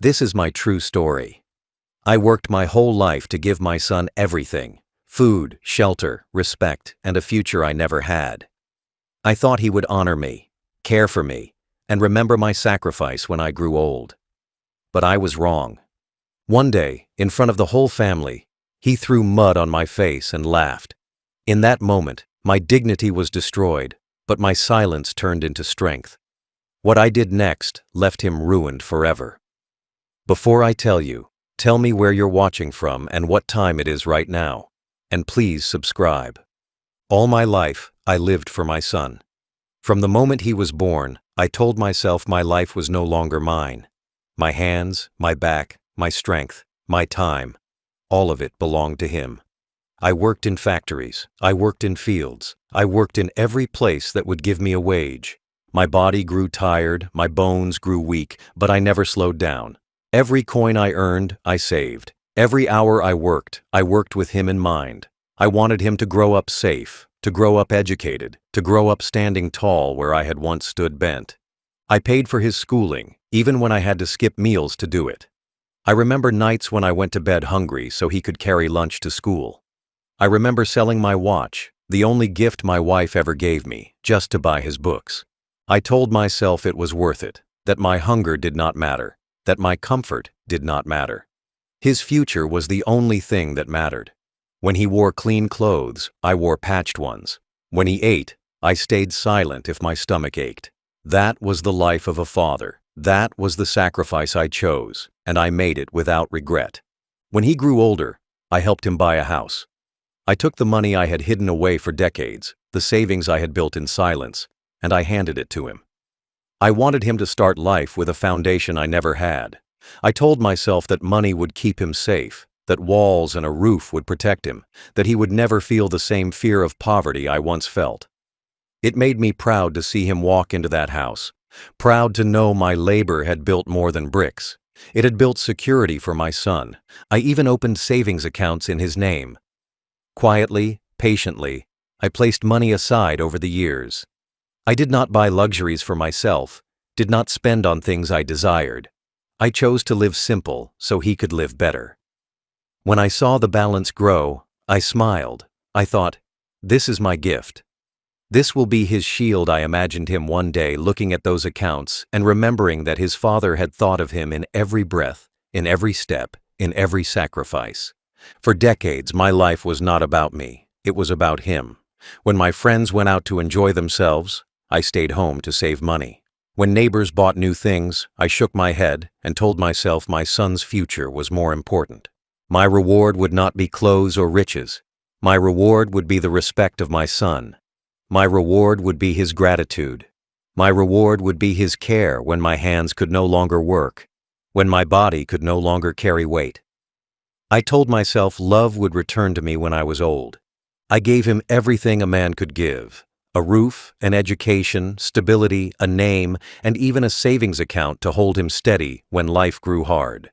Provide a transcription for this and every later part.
This is my true story. I worked my whole life to give my son everything: food, shelter, respect, and a future I never had. I thought he would honor me, care for me, and remember my sacrifice when I grew old. But I was wrong. One day, in front of the whole family, he threw mud on my face and laughed. In that moment, my dignity was destroyed, but my silence turned into strength. What I did next left him ruined forever. Before I tell you, tell me where you're watching from and what time it is right now. And please subscribe. All my life, I lived for my son. From the moment he was born, I told myself my life was no longer mine. My hands, my back, my strength, my time, all of it belonged to him. I worked in factories, I worked in fields, I worked in every place that would give me a wage. My body grew tired, my bones grew weak, but I never slowed down. Every coin I earned, I saved. Every hour I worked with him in mind. I wanted him to grow up safe, to grow up educated, to grow up standing tall where I had once stood bent. I paid for his schooling, even when I had to skip meals to do it. I remember nights when I went to bed hungry so he could carry lunch to school. I remember selling my watch, the only gift my wife ever gave me, just to buy his books. I told myself it was worth it, that my hunger did not matter, that my comfort did not matter. His future was the only thing that mattered. When he wore clean clothes, I wore patched ones. When he ate, I stayed silent if my stomach ached. That was the life of a father. That was the sacrifice I chose, and I made it without regret. When he grew older, I helped him buy a house. I took the money I had hidden away for decades, the savings I had built in silence, and I handed it to him. I wanted him to start life with a foundation I never had. I told myself that money would keep him safe, that walls and a roof would protect him, that he would never feel the same fear of poverty I once felt. It made me proud to see him walk into that house, proud to know my labor had built more than bricks. It had built security for my son. I even opened savings accounts in his name. Quietly, patiently, I placed money aside over the years. I did not buy luxuries for myself, did not spend on things I desired. I chose to live simple so he could live better. When I saw the balance grow, I smiled. I thought, this is my gift. This will be his shield. I imagined him one day looking at those accounts and remembering that his father had thought of him in every breath, in every step, in every sacrifice. For decades, my life was not about me. It was about him. When my friends went out to enjoy themselves, I stayed home to save money. When neighbors bought new things, I shook my head and told myself my son's future was more important. My reward would not be clothes or riches. My reward would be the respect of my son. My reward would be his gratitude. My reward would be his care when my hands could no longer work, when my body could no longer carry weight. I told myself love would return to me when I was old. I gave him everything a man could give: a roof, an education, stability, a name, and even a savings account to hold him steady when life grew hard.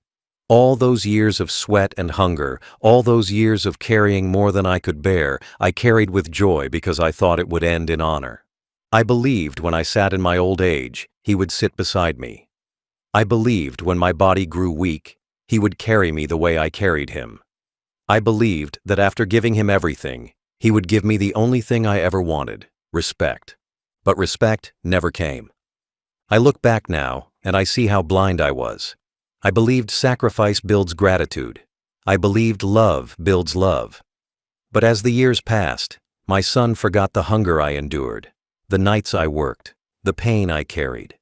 All those years of sweat and hunger, all those years of carrying more than I could bear, I carried with joy because I thought it would end in honor. I believed when I sat in my old age, he would sit beside me. I believed when my body grew weak, he would carry me the way I carried him. I believed that after giving him everything, he would give me the only thing I ever wanted: respect. But respect never came. I look back now, and I see how blind I was. I believed sacrifice builds gratitude. I believed love builds love. But as the years passed, my son forgot the hunger I endured, the nights I worked, the pain I carried.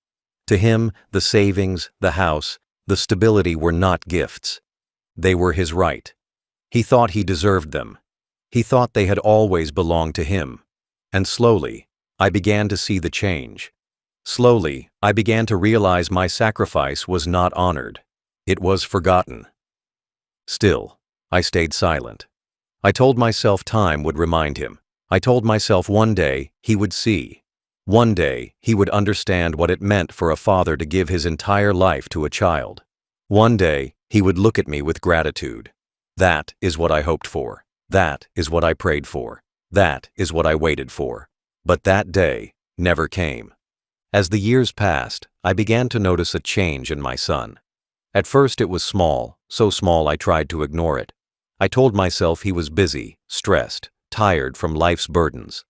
To him, the savings, the house, the stability were not gifts. They were his right. He thought he deserved them. He thought they had always belonged to him. And slowly, I began to see the change. Slowly, I began to realize my sacrifice was not honored. It was forgotten. Still, I stayed silent. I told myself time would remind him. I told myself one day he would see. One day he would understand what it meant for a father to give his entire life to a child. One day he would look at me with gratitude. That is what I hoped for. That is what I prayed for. That is what I waited for. But that day never came. As the years passed, I began to notice a change in my son. At first it was small, so small I tried to ignore it. I told myself he was busy, stressed, tired from life's burdens.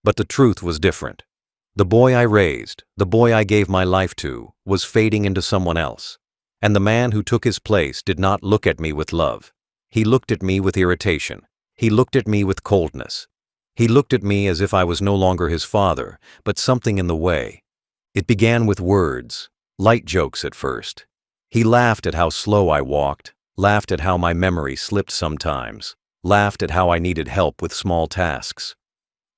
But the truth was different. The boy I raised, the boy I gave my life to, was fading into someone else. And the man who took his place did not look at me with love. He looked at me with irritation. He looked at me with coldness. He looked at me as if I was no longer his father, but something in the way. It began with words, light jokes at first. He laughed at how slow I walked, laughed at how my memory slipped sometimes, laughed at how I needed help with small tasks.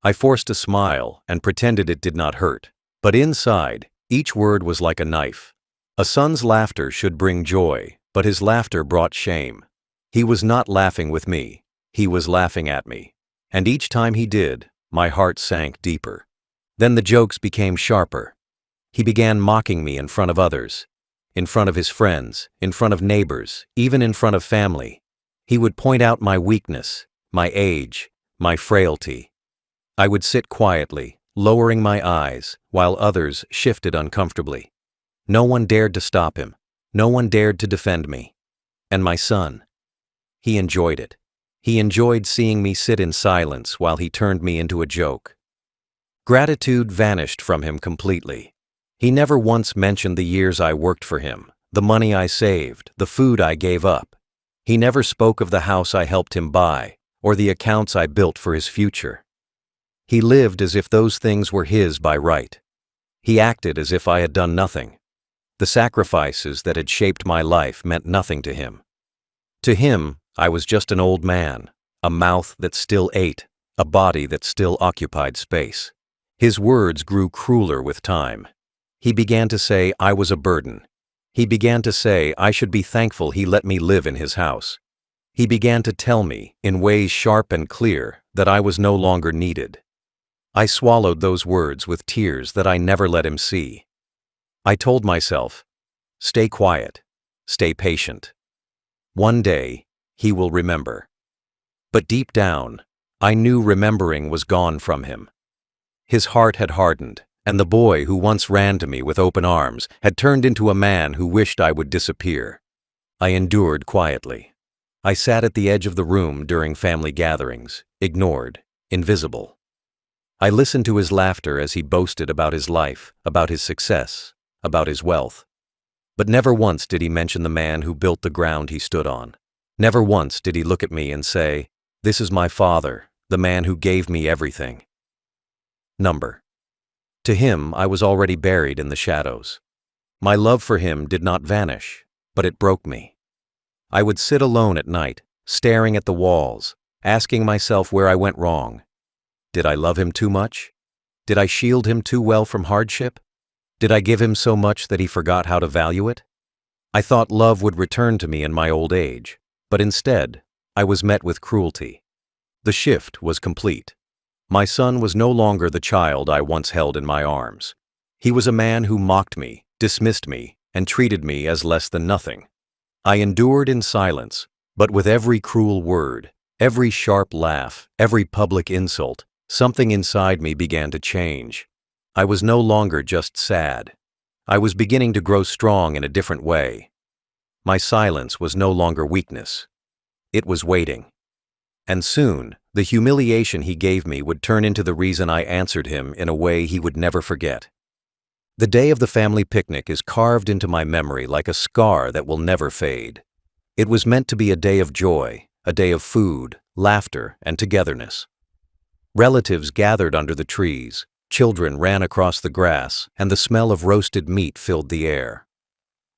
I forced a smile and pretended it did not hurt, but inside, each word was like a knife. A son's laughter should bring joy, but his laughter brought shame. He was not laughing with me, he was laughing at me. And each time he did, my heart sank deeper. Then the jokes became sharper. He began mocking me in front of others, in front of his friends, in front of neighbors, even in front of family. He would point out my weakness, my age, my frailty. I would sit quietly, lowering my eyes, while others shifted uncomfortably. No one dared to stop him. No one dared to defend me. And my son, he enjoyed it. He enjoyed seeing me sit in silence while he turned me into a joke. Gratitude vanished from him completely. He never once mentioned the years I worked for him, the money I saved, the food I gave up. He never spoke of the house I helped him buy, or the accounts I built for his future. He lived as if those things were his by right. He acted as if I had done nothing. The sacrifices that had shaped my life meant nothing to him. To him, I was just an old man, a mouth that still ate, a body that still occupied space. His words grew crueler with time. He began to say I was a burden. He began to say I should be thankful he let me live in his house. He began to tell me, in ways sharp and clear, that I was no longer needed. I swallowed those words with tears that I never let him see. I told myself, stay quiet, stay patient. One day, he will remember. But deep down, I knew remembering was gone from him. His heart had hardened, and the boy who once ran to me with open arms had turned into a man who wished I would disappear. I endured quietly. I sat at the edge of the room during family gatherings, ignored, invisible. I listened to his laughter as he boasted about his life, about his success, about his wealth. But never once did he mention the man who built the ground he stood on. Never once did he look at me and say, "This is my father, the man who gave me everything." To him, I was already buried in the shadows. My love for him did not vanish, but it broke me. I would sit alone at night, staring at the walls, asking myself where I went wrong. Did I love him too much? Did I shield him too well from hardship? Did I give him so much that he forgot how to value it? I thought love would return to me in my old age, but instead, I was met with cruelty. The shift was complete. My son was no longer the child I once held in my arms. He was a man who mocked me, dismissed me, and treated me as less than nothing. I endured in silence, but with every cruel word, every sharp laugh, every public insult, something inside me began to change. I was no longer just sad. I was beginning to grow strong in a different way. My silence was no longer weakness. It was waiting. And soon, the humiliation he gave me would turn into the reason I answered him in a way he would never forget. The day of the family picnic is carved into my memory like a scar that will never fade. It was meant to be a day of joy, a day of food, laughter, and togetherness. Relatives gathered under the trees, children ran across the grass, and the smell of roasted meat filled the air.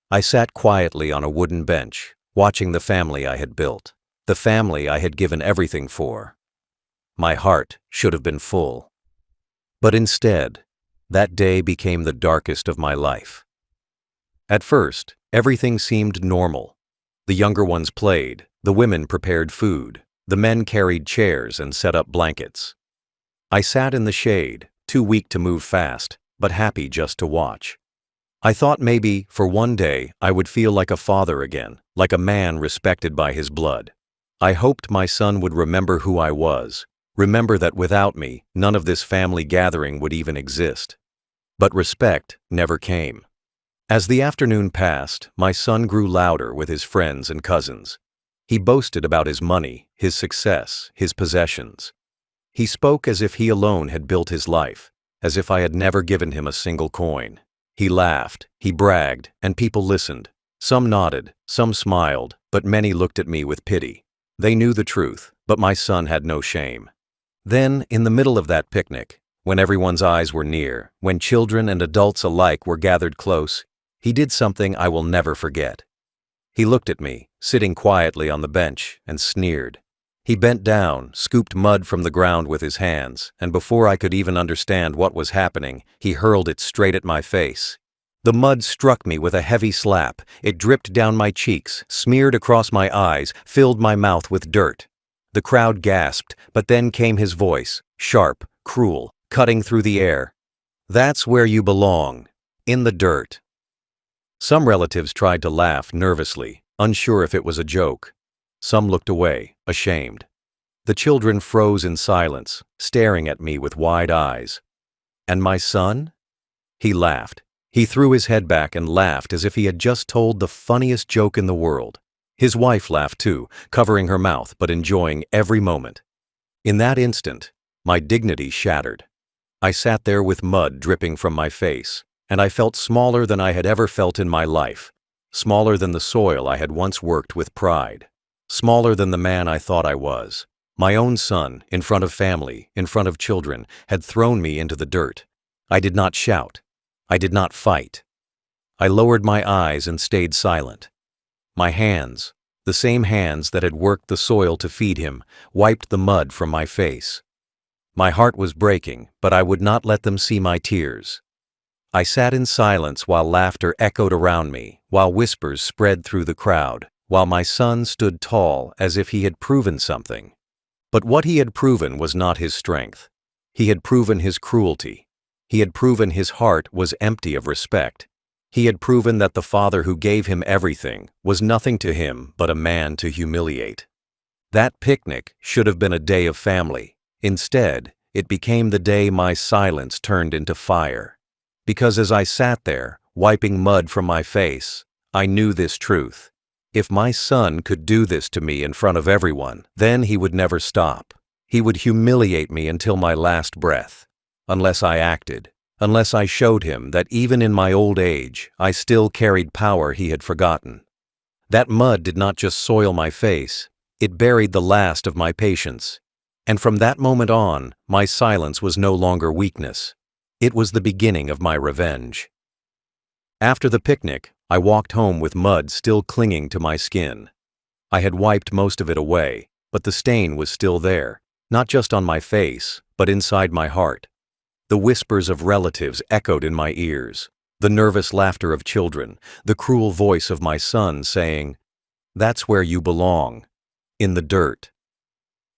I sat quietly on a wooden bench, watching the family I had built, the family I had given everything for. My heart should have been full. But instead, that day became the darkest of my life. At first, everything seemed normal. The younger ones played, the women prepared food, the men carried chairs and set up blankets. I sat in the shade, too weak to move fast, but happy just to watch. I thought maybe, for one day, I would feel like a father again, like a man respected by his blood. I hoped my son would remember who I was, remember that without me, none of this family gathering would even exist. But respect never came. As the afternoon passed, my son grew louder with his friends and cousins. He boasted about his money, his success, his possessions. He spoke as if he alone had built his life, as if I had never given him a single coin. He laughed, he bragged, and people listened. Some nodded, some smiled, but many looked at me with pity. They knew the truth, but my son had no shame. Then, in the middle of that picnic, when everyone's eyes were near, when children and adults alike were gathered close, he did something I will never forget. He looked at me, sitting quietly on the bench, and sneered. He bent down, scooped mud from the ground with his hands, and before I could even understand what was happening, he hurled it straight at my face. The mud struck me with a heavy slap. It dripped down my cheeks, smeared across my eyes, filled my mouth with dirt. The crowd gasped, but then came his voice, sharp, cruel, cutting through the air. "That's where you belong, in the dirt." Some relatives tried to laugh nervously, unsure if it was a joke. Some looked away, ashamed. The children froze in silence, staring at me with wide eyes. And my son? He laughed. He threw his head back and laughed as if he had just told the funniest joke in the world. His wife laughed too, covering her mouth but enjoying every moment. In that instant, my dignity shattered. I sat there with mud dripping from my face, and I felt smaller than I had ever felt in my life, smaller than the soil I had once worked with pride, smaller than the man I thought I was. My own son, in front of family, in front of children, had thrown me into the dirt. I did not shout. I did not fight. I lowered my eyes and stayed silent. My hands, the same hands that had worked the soil to feed him, wiped the mud from my face. My heart was breaking, but I would not let them see my tears. I sat in silence while laughter echoed around me, while whispers spread through the crowd, while my son stood tall as if he had proven something. But what he had proven was not his strength. He had proven his cruelty. He had proven his heart was empty of respect. He had proven that the father who gave him everything was nothing to him but a man to humiliate. That picnic should have been a day of family. Instead, it became the day my silence turned into fire. Because as I sat there, wiping mud from my face, I knew this truth. If my son could do this to me in front of everyone, then he would never stop. He would humiliate me until my last breath. Unless I acted, unless I showed him that even in my old age, I still carried power he had forgotten. That mud did not just soil my face, it buried the last of my patience. And from that moment on, my silence was no longer weakness. It was the beginning of my revenge. After the picnic, I walked home with mud still clinging to my skin. I had wiped most of it away, but the stain was still there, not just on my face, but inside my heart. The whispers of relatives echoed in my ears, the nervous laughter of children, the cruel voice of my son saying, "That's where you belong, in the dirt."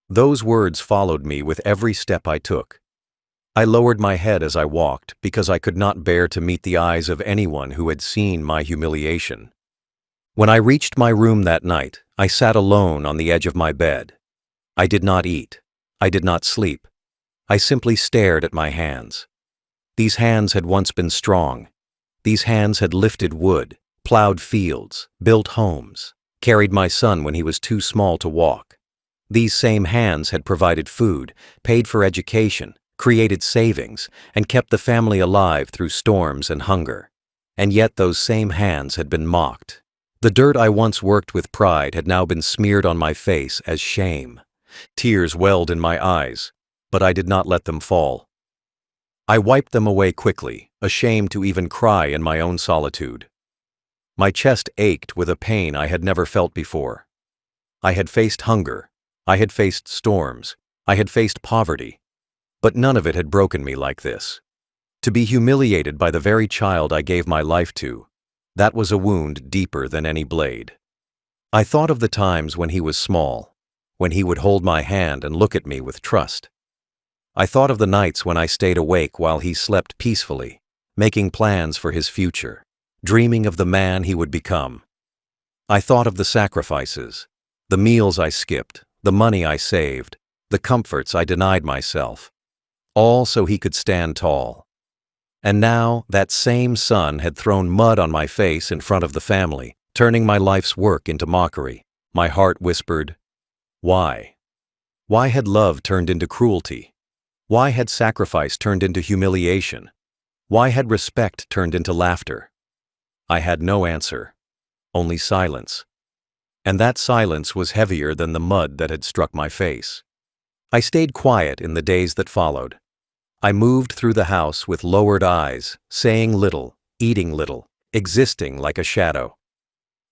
Those words followed me with every step I took. I lowered my head as I walked because I could not bear to meet the eyes of anyone who had seen my humiliation. When I reached my room that night, I sat alone on the edge of my bed. I did not eat. I did not sleep. I simply stared at my hands. These hands had once been strong. These hands had lifted wood, plowed fields, built homes, carried my son when he was too small to walk. These same hands had provided food, paid for education, created savings, and kept the family alive through storms and hunger. And yet those same hands had been mocked. The dirt I once worked with pride had now been smeared on my face as shame. Tears welled in my eyes, but I did not let them fall. I wiped them away quickly, ashamed to even cry in my own solitude. My chest ached with a pain I had never felt before. I had faced hunger. I had faced storms. I had faced poverty. But none of it had broken me like this. To be humiliated by the very child I gave my life to, that was a wound deeper than any blade. I thought of the times when he was small, when he would hold my hand and look at me with trust. I thought of the nights when I stayed awake while he slept peacefully, making plans for his future, dreaming of the man he would become. I thought of the sacrifices, the meals I skipped, the money I saved, the comforts I denied myself, all so he could stand tall. And now that same sun had thrown mud on my face in front of the family, turning my life's work into mockery. My heart whispered, why? Why had love turned into cruelty? Why had sacrifice turned into humiliation? Why had respect turned into laughter? I had no answer, only silence. And that silence was heavier than the mud that had struck my face. I stayed quiet in the days that followed. I moved through the house with lowered eyes, saying little, eating little, existing like a shadow.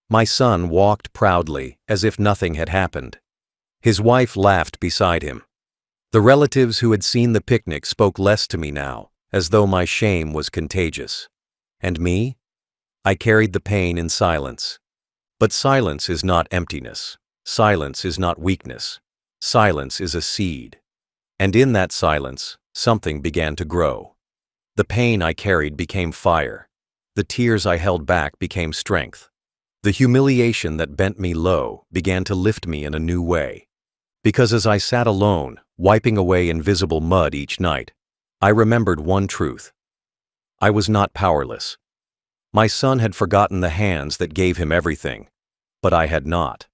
My son walked proudly, as if nothing had happened. His wife laughed beside him. The relatives who had seen the picnic spoke less to me now, as though my shame was contagious. And me? I carried the pain in silence. But silence is not emptiness. Silence is not weakness. Silence is a seed. And in that silence, something began to grow. The pain I carried became fire. The tears I held back became strength. The humiliation that bent me low began to lift me in a new way. Because as I sat alone, wiping away invisible mud each night, I remembered one truth. I was not powerless. My son had forgotten the hands that gave him everything, but I had not.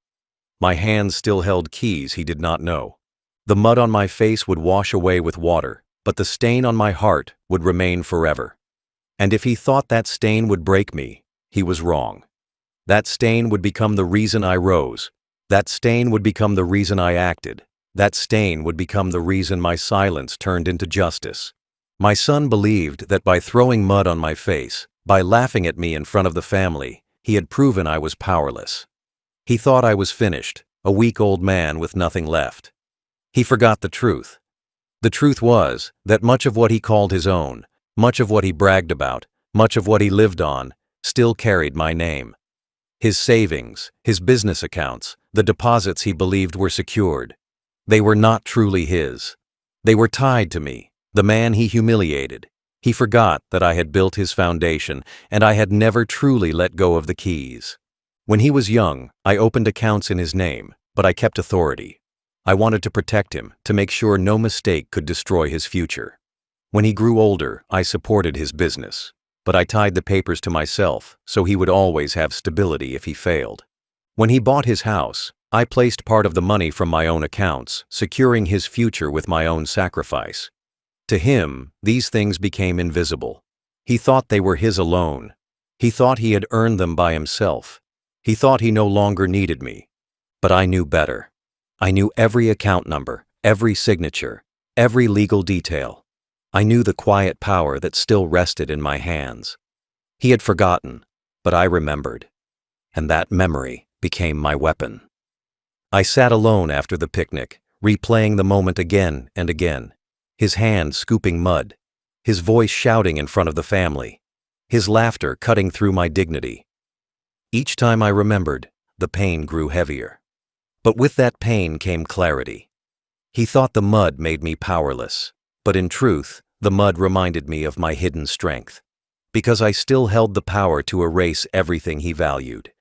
My hands still held keys he did not know. The mud on my face would wash away with water, but the stain on my heart would remain forever. And if he thought that stain would break me, he was wrong. That stain would become the reason I rose. That stain would become the reason I acted. That stain would become the reason my silence turned into justice. My son believed that by throwing mud on my face, by laughing at me in front of the family, he had proven I was powerless. He thought I was finished, a weak old man with nothing left. He forgot the truth. The truth was that much of what he called his own, much of what he bragged about, much of what he lived on, still carried my name. His savings, his business accounts, the deposits he believed were secured. They were not truly his. They were tied to me, the man he humiliated. He forgot that I had built his foundation, and I had never truly let go of the keys. When he was young, I opened accounts in his name, but I kept authority. I wanted to protect him, to make sure no mistake could destroy his future. When he grew older, I supported his business, but I tied the papers to myself so he would always have stability if he failed. When he bought his house, I placed part of the money from my own accounts, securing his future with my own sacrifice. To him, these things became invisible. He thought they were his alone. He thought he had earned them by himself. He thought he no longer needed me. But I knew better. I knew every account number, every signature, every legal detail. I knew the quiet power that still rested in my hands. He had forgotten, but I remembered. And that memory became my weapon. I sat alone after the picnic, replaying the moment again and again. His hand scooping mud, his voice shouting in front of the family, his laughter cutting through my dignity. Each time I remembered, the pain grew heavier. But with that pain came clarity. He thought the mud made me powerless, but in truth, the mud reminded me of my hidden strength, because I still held the power to erase everything he valued.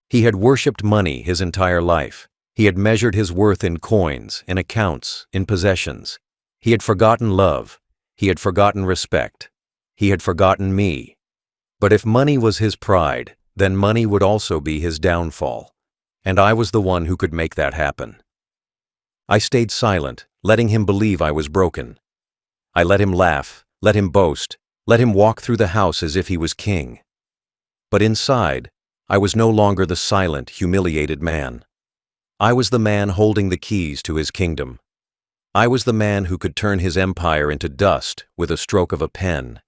He had worshipped money his entire life. He had measured his worth in coins, in accounts, in possessions. He had forgotten love. He had forgotten respect. He had forgotten me. But if money was his pride, then money would also be his downfall. And I was the one who could make that happen. I stayed silent, letting him believe I was broken. I let him laugh, let him boast, let him walk through the house as if he was king. But inside, I was no longer the silent, humiliated man. I was the man holding the keys to his kingdom. I was the man who could turn his empire into dust with a stroke of a pen.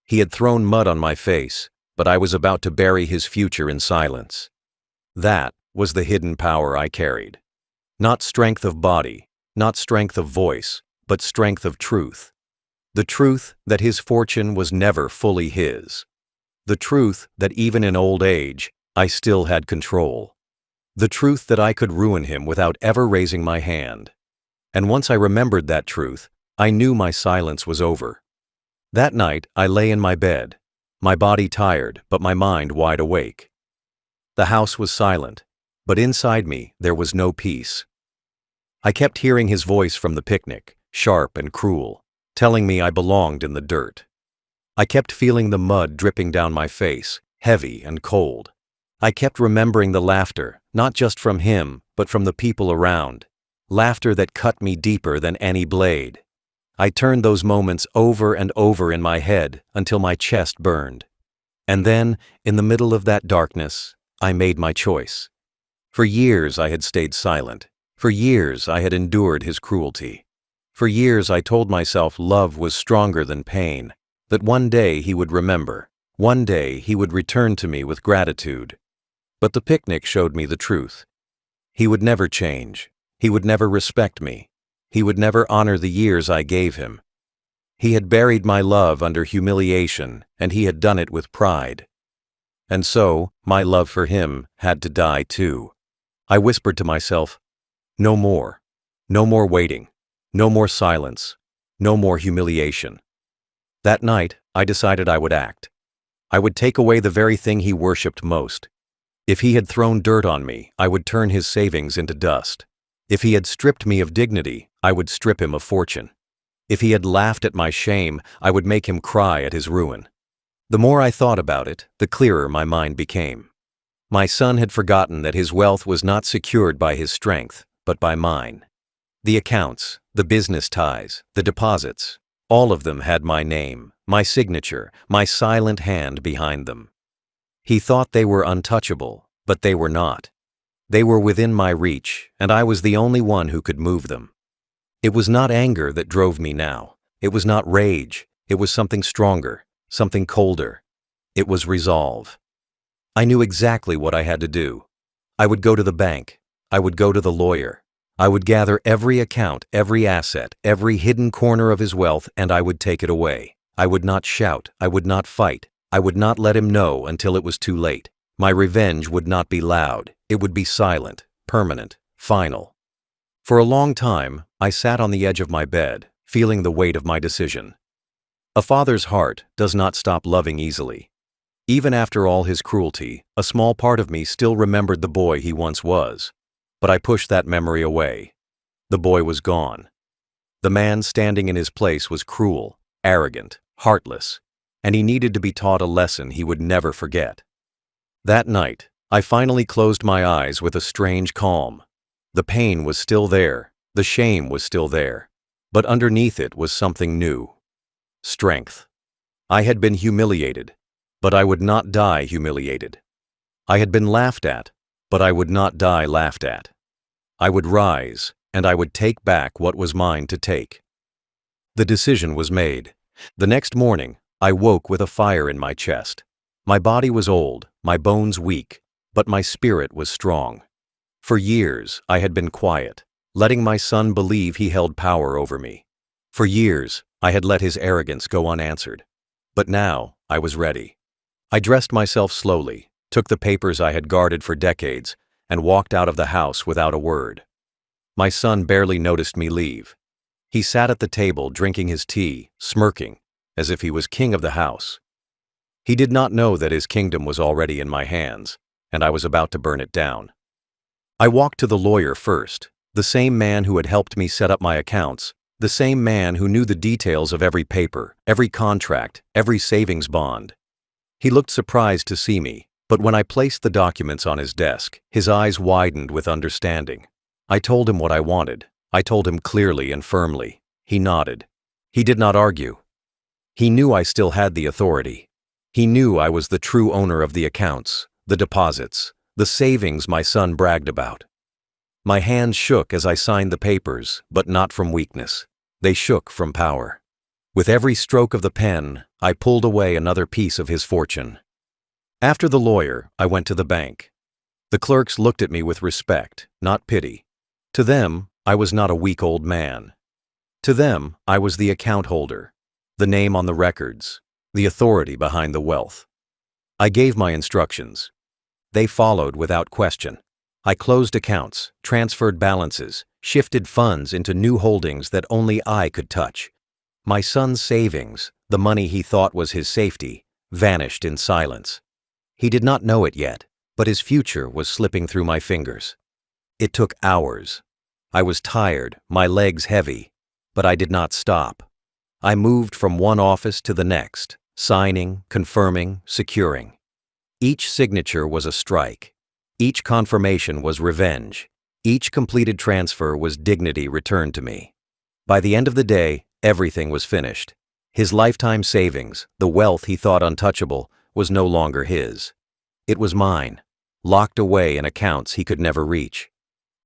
He had thrown mud on my face, but I was about to bury his future in silence. That was the hidden power I carried. Not strength of body, not strength of voice, but strength of truth. The truth that his fortune was never fully his. The truth that even in old age, I still had control. The truth that I could ruin him without ever raising my hand. And once I remembered that truth, I knew my silence was over. That night, I lay in my bed, my body tired, but my mind wide awake. The house was silent, but inside me there was no peace. I kept hearing his voice from the picnic, sharp and cruel, telling me I belonged in the dirt. I kept feeling the mud dripping down my face, heavy and cold. I kept remembering the laughter, not just from him, but from the people around. Laughter that cut me deeper than any blade. I turned those moments over and over in my head until my chest burned. And then, in the middle of that darkness, I made my choice. For years I had stayed silent. For years I had endured his cruelty. For years I told myself love was stronger than pain, that one day he would remember. One day he would return to me with gratitude. But the picnic showed me the truth. He would never change. He would never respect me. He would never honor the years I gave him. He had buried my love under humiliation, and he had done it with pride. And so, my love for him had to die too. I whispered to myself, no more. No more waiting. No more silence. No more humiliation. That night, I decided I would act. I would take away the very thing he worshipped most. If he had thrown dirt on me, I would turn his savings into dust. If he had stripped me of dignity, I would strip him of fortune. If he had laughed at my shame, I would make him cry at his ruin. The more I thought about it, the clearer my mind became. My son had forgotten that his wealth was not secured by his strength, but by mine. The accounts, the business ties, the deposits, all of them had my name, my signature, my silent hand behind them. He thought they were untouchable, but they were not. They were within my reach, and I was the only one who could move them. It was not anger that drove me now. It was not rage. It was something stronger, something colder. It was resolve. I knew exactly what I had to do. I would go to the bank. I would go to the lawyer. I would gather every account, every asset, every hidden corner of his wealth, and I would take it away. I would not shout. I would not fight. I would not let him know until it was too late. My revenge would not be loud. It would be silent, permanent, final. For a long time, I sat on the edge of my bed, feeling the weight of my decision. A father's heart does not stop loving easily. Even after all his cruelty, a small part of me still remembered the boy he once was. But I pushed that memory away. The boy was gone. The man standing in his place was cruel, arrogant, heartless, and he needed to be taught a lesson he would never forget. That night, I finally closed my eyes with a strange calm. The pain was still there, the shame was still there, but underneath it was something new. Strength. I had been humiliated, but I would not die humiliated. I had been laughed at, but I would not die laughed at. I would rise, and I would take back what was mine to take. The decision was made. The next morning, I woke with a fire in my chest. My body was old, my bones weak, but my spirit was strong. For years, I had been quiet, letting my son believe he held power over me. For years, I had let his arrogance go unanswered. But now, I was ready. I dressed myself slowly, took the papers I had guarded for decades, and walked out of the house without a word. My son barely noticed me leave. He sat at the table drinking his tea, smirking, as if he was king of the house. He did not know that his kingdom was already in my hands, and I was about to burn it down. I walked to the lawyer first, the same man who had helped me set up my accounts, the same man who knew the details of every paper, every contract, every savings bond. He looked surprised to see me, but when I placed the documents on his desk, his eyes widened with understanding. I told him what I wanted. I told him clearly and firmly. He nodded. He did not argue. He knew I still had the authority. He knew I was the true owner of the accounts, the deposits, the savings my son bragged about. My hands shook as I signed the papers, but not from weakness. They shook from power. With every stroke of the pen, I pulled away another piece of his fortune. After the lawyer, I went to the bank. The clerks looked at me with respect, not pity. To them, I was not a weak old man. To them, I was the account holder, the name on the records, the authority behind the wealth. I gave my instructions. They followed without question. I closed accounts, transferred balances, shifted funds into new holdings that only I could touch. My son's savings, the money he thought was his safety, vanished in silence. He did not know it yet, but his future was slipping through my fingers. It took hours. I was tired, my legs heavy, but I did not stop. I moved from one office to the next, signing, confirming, securing. Each signature was a strike. Each confirmation was revenge. Each completed transfer was dignity returned to me. By the end of the day, everything was finished. His lifetime savings, the wealth he thought untouchable, was no longer his. It was mine, locked away in accounts he could never reach.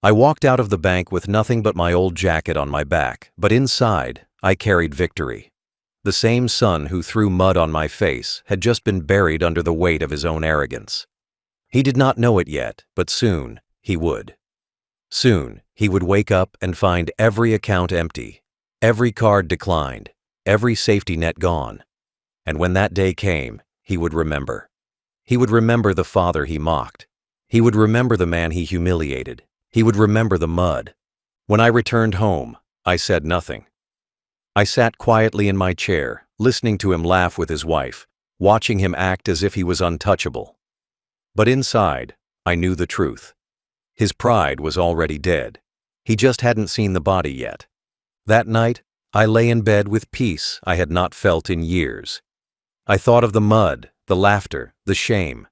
I walked out of the bank with nothing but my old jacket on my back, but inside, I carried victory. The same son who threw mud on my face had just been buried under the weight of his own arrogance. He did not know it yet, but soon he would. Soon he would wake up and find every account empty, every card declined, every safety net gone. And when that day came, he would remember. He would remember the father he mocked. He would remember the man he humiliated. He would remember the mud. When I returned home, I said nothing. I sat quietly in my chair, listening to him laugh with his wife, watching him act as if he was untouchable. But inside, I knew the truth. His pride was already dead. He just hadn't seen the body yet. That night, I lay in bed with peace I had not felt in years. I thought of the mud, the laughter, the shame.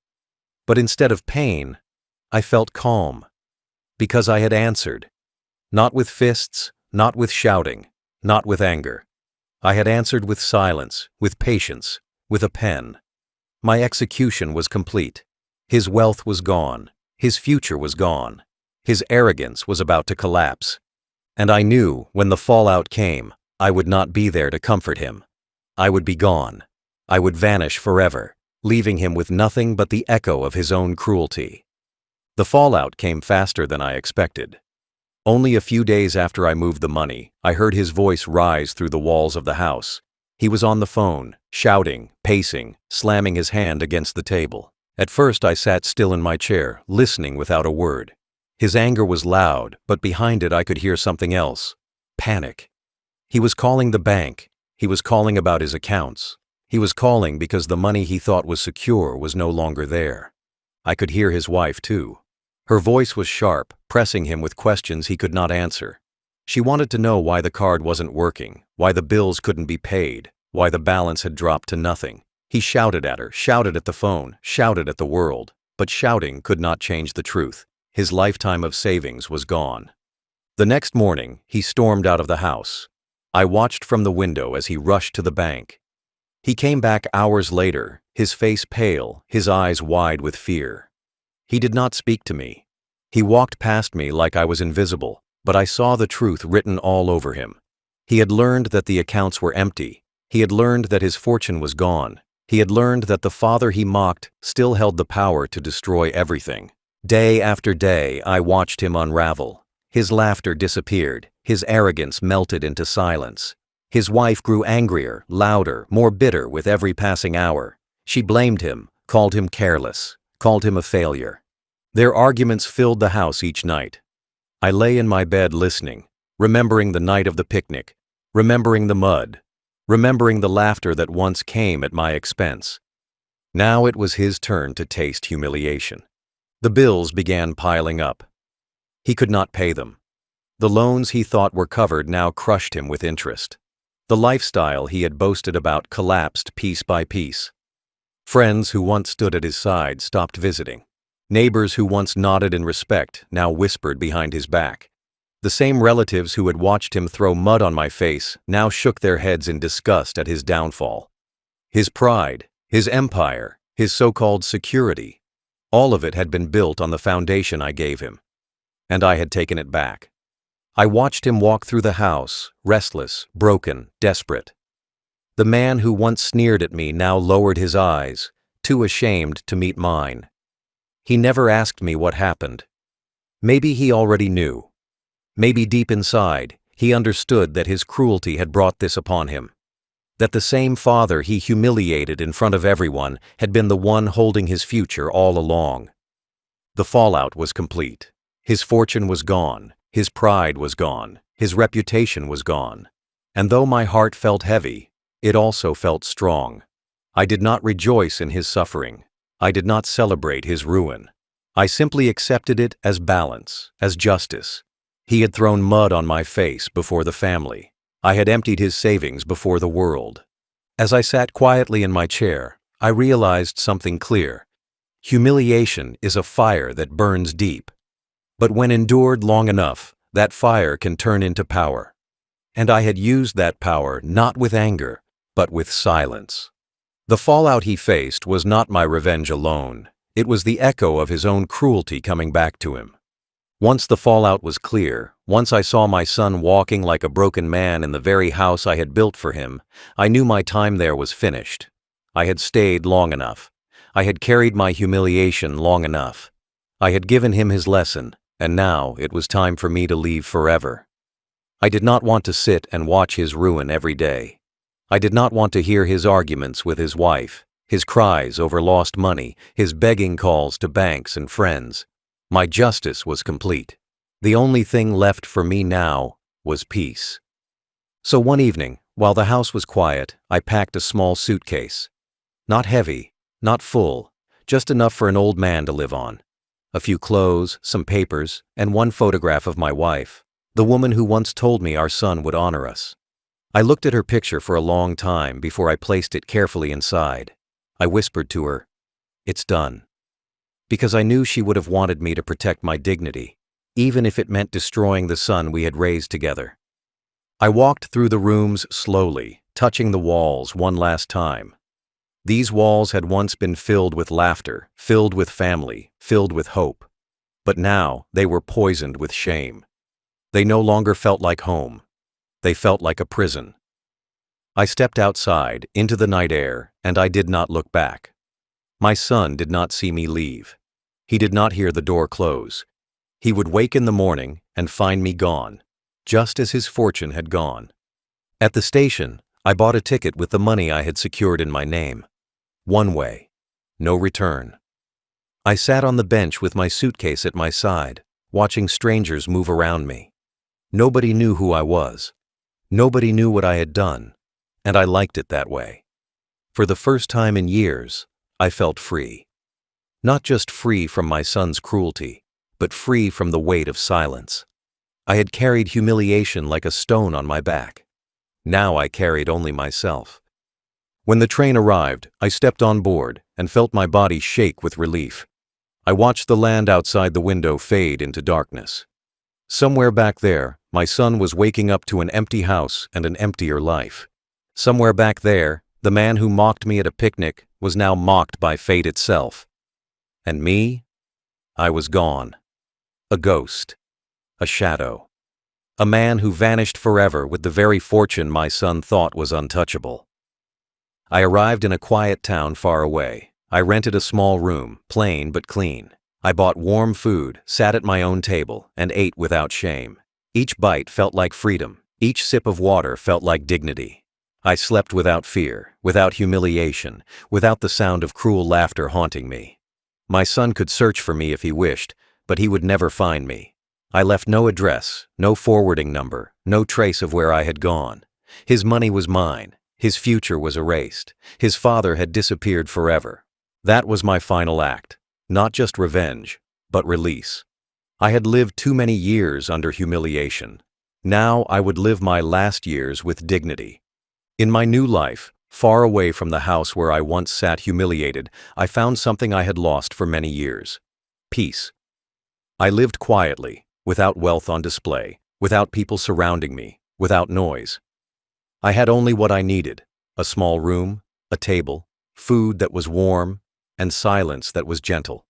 But instead of pain, I felt calm. Because I had answered. Not with fists, not with shouting, not with anger. I had answered with silence, with patience, with a pen. My execution was complete. His wealth was gone. His future was gone. His arrogance was about to collapse. And I knew when the fallout came, I would not be there to comfort him. I would be gone. I would vanish forever, leaving him with nothing but the echo of his own cruelty. The fallout came faster than I expected. Only a few days after I moved the money, I heard his voice rise through the walls of the house. He was on the phone, shouting, pacing, slamming his hand against the table. At first I sat still in my chair, listening without a word. His anger was loud, but behind it I could hear something else. Panic. He was calling the bank. He was calling about his accounts. He was calling because the money he thought was secure was no longer there. I could hear his wife too. Her voice was sharp, pressing him with questions he could not answer. She wanted to know why the card wasn't working, why the bills couldn't be paid, why the balance had dropped to nothing. He shouted at her, shouted at the phone, shouted at the world, but shouting could not change the truth. His lifetime of savings was gone. The next morning, he stormed out of the house. I watched from the window as he rushed to the bank. He came back hours later, his face pale, his eyes wide with fear. He did not speak to me. He walked past me like I was invisible, but I saw the truth written all over him. He had learned that the accounts were empty. He had learned that his fortune was gone. He had learned that the father he mocked still held the power to destroy everything. Day after day, I watched him unravel. His laughter disappeared. His arrogance melted into silence. His wife grew angrier, louder, more bitter with every passing hour. She blamed him, called him careless, called him a failure. Their arguments filled the house each night. I lay in my bed listening, remembering the night of the picnic, remembering the mud, remembering the laughter that once came at my expense. Now it was his turn to taste humiliation. The bills began piling up. He could not pay them. The loans he thought were covered now crushed him with interest. The lifestyle he had boasted about collapsed piece by piece. Friends who once stood at his side stopped visiting. Neighbors who once nodded in respect now whispered behind his back. The same relatives who had watched him throw mud on my face now shook their heads in disgust at his downfall. His pride, his empire, his so-called security, all of it had been built on the foundation I gave him. And I had taken it back. I watched him walk through the house, restless, broken, desperate. The man who once sneered at me now lowered his eyes, too ashamed to meet mine. He never asked me what happened. Maybe he already knew. Maybe deep inside, he understood that his cruelty had brought this upon him. That the same father he humiliated in front of everyone had been the one holding his future all along. The fallout was complete. His fortune was gone. His pride was gone. His reputation was gone. And though my heart felt heavy, it also felt strong. I did not rejoice in his suffering. I did not celebrate his ruin. I simply accepted it as balance, as justice. He had thrown mud on my face before the family. I had emptied his savings before the world. As I sat quietly in my chair, I realized something clear. Humiliation is a fire that burns deep. But when endured long enough, that fire can turn into power. And I had used that power not with anger, but with silence. The fallout he faced was not my revenge alone. It was the echo of his own cruelty coming back to him. Once the fallout was clear, once I saw my son walking like a broken man in the very house I had built for him, I knew my time there was finished. I had stayed long enough. I had carried my humiliation long enough. I had given him his lesson, and now it was time for me to leave forever. I did not want to sit and watch his ruin every day. I did not want to hear his arguments with his wife, his cries over lost money, his begging calls to banks and friends. My justice was complete. The only thing left for me now was peace. So one evening, while the house was quiet, I packed a small suitcase. Not heavy, not full, just enough for an old man to live on. A few clothes, some papers, and one photograph of my wife, the woman who once told me our son would honor us. I looked at her picture for a long time before I placed it carefully inside. I whispered to her, "It's done." Because I knew she would have wanted me to protect my dignity, even if it meant destroying the son we had raised together. I walked through the rooms slowly, touching the walls one last time. These walls had once been filled with laughter, filled with family, filled with hope. But now they were poisoned with shame. They no longer felt like home. They felt like a prison. I stepped outside, into the night air, and I did not look back. My son did not see me leave. He did not hear the door close. He would wake in the morning and find me gone, just as his fortune had gone. At the station, I bought a ticket with the money I had secured in my name. One way, no return. I sat on the bench with my suitcase at my side, watching strangers move around me. Nobody knew who I was. Nobody knew what I had done, and I liked it that way. For the first time in years, I felt free. Not just free from my son's cruelty, but free from the weight of silence. I had carried humiliation like a stone on my back. Now I carried only myself. When the train arrived, I stepped on board and felt my body shake with relief. I watched the land outside the window fade into darkness. Somewhere back there, my son was waking up to an empty house and an emptier life. Somewhere back there, the man who mocked me at a picnic was now mocked by fate itself. And me? I was gone. A ghost. A shadow. A man who vanished forever with the very fortune my son thought was untouchable. I arrived in a quiet town far away. I rented a small room, plain but clean. I bought warm food, sat at my own table, and ate without shame. Each bite felt like freedom. Each sip of water felt like dignity. I slept without fear, without humiliation, without the sound of cruel laughter haunting me. My son could search for me if he wished, but he would never find me. I left no address, no forwarding number, no trace of where I had gone. His money was mine. His future was erased. His father had disappeared forever. That was my final act. Not just revenge, but release. I had lived too many years under humiliation. Now I would live my last years with dignity. In my new life, far away from the house where I once sat humiliated, I found something I had lost for many years: peace. I lived quietly, without wealth on display, without people surrounding me, without noise. I had only what I needed: a small room, a table, food that was warm, and silence that was gentle.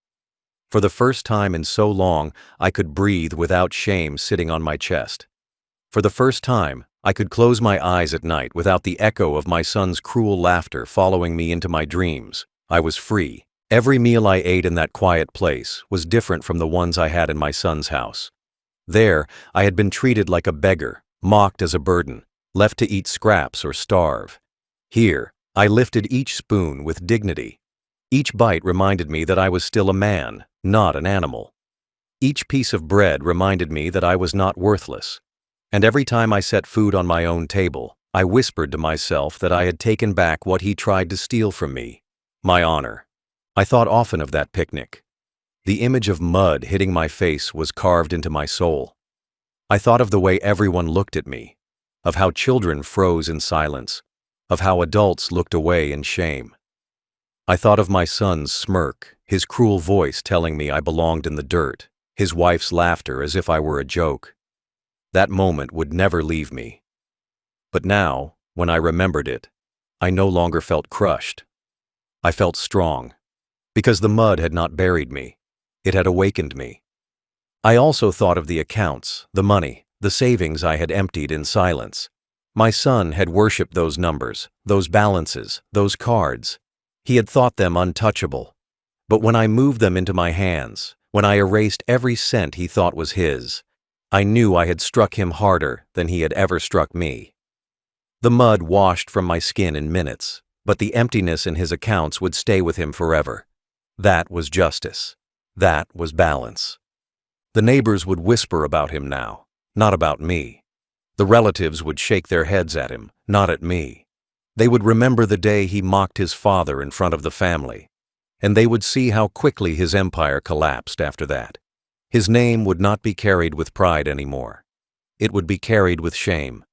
For the first time in so long, I could breathe without shame sitting on my chest. For the first time, I could close my eyes at night without the echo of my son's cruel laughter following me into my dreams. I was free. Every meal I ate in that quiet place was different from the ones I had in my son's house. There, I had been treated like a beggar, mocked as a burden, left to eat scraps or starve. Here, I lifted each spoon with dignity. Each bite reminded me that I was still a man, not an animal. Each piece of bread reminded me that I was not worthless. And every time I set food on my own table, I whispered to myself that I had taken back what he tried to steal from me: my honor. I thought often of that picnic. The image of mud hitting my face was carved into my soul. I thought of the way everyone looked at me, of how children froze in silence, of how adults looked away in shame. I thought of my son's smirk, his cruel voice telling me I belonged in the dirt, his wife's laughter as if I were a joke. That moment would never leave me. But now, when I remembered it, I no longer felt crushed. I felt strong, because the mud had not buried me. It had awakened me. I also thought of the accounts, the money, the savings I had emptied in silence. My son had worshipped those numbers, those balances, those cards. He had thought them untouchable. But when I moved them into my hands, when I erased every cent he thought was his, I knew I had struck him harder than he had ever struck me. The mud washed from my skin in minutes, but the emptiness in his accounts would stay with him forever. That was justice. That was balance. The neighbors would whisper about him now, not about me. The relatives would shake their heads at him, not at me. They would remember the day he mocked his father in front of the family, and they would see how quickly his empire collapsed after that. His name would not be carried with pride anymore. It would be carried with shame.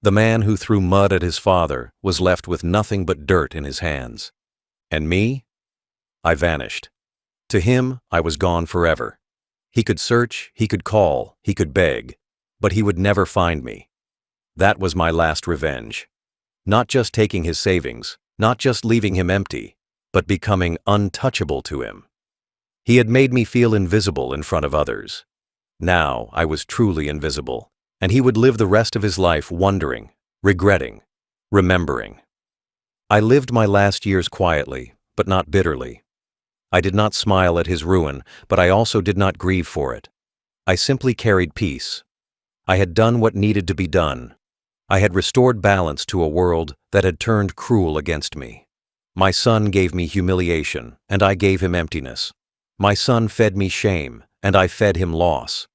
The man who threw mud at his father was left with nothing but dirt in his hands. And me? I vanished. To him, I was gone forever. He could search, he could call, he could beg, but he would never find me. That was my last revenge. Not just taking his savings, not just leaving him empty, but becoming untouchable to him. He had made me feel invisible in front of others. Now I was truly invisible, and he would live the rest of his life wondering, regretting, remembering. I lived my last years quietly, but not bitterly. I did not smile at his ruin, but I also did not grieve for it. I simply carried peace. I had done what needed to be done. I had restored balance to a world that had turned cruel against me. My son gave me humiliation, and I gave him emptiness. My son fed me shame, and I fed him loss.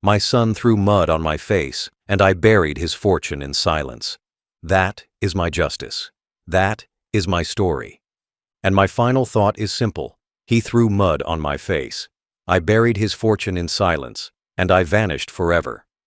My son threw mud on my face, and I buried his fortune in silence. That is my justice. That is my story. And my final thought is simple. He threw mud on my face. I buried his fortune in silence, and I vanished forever.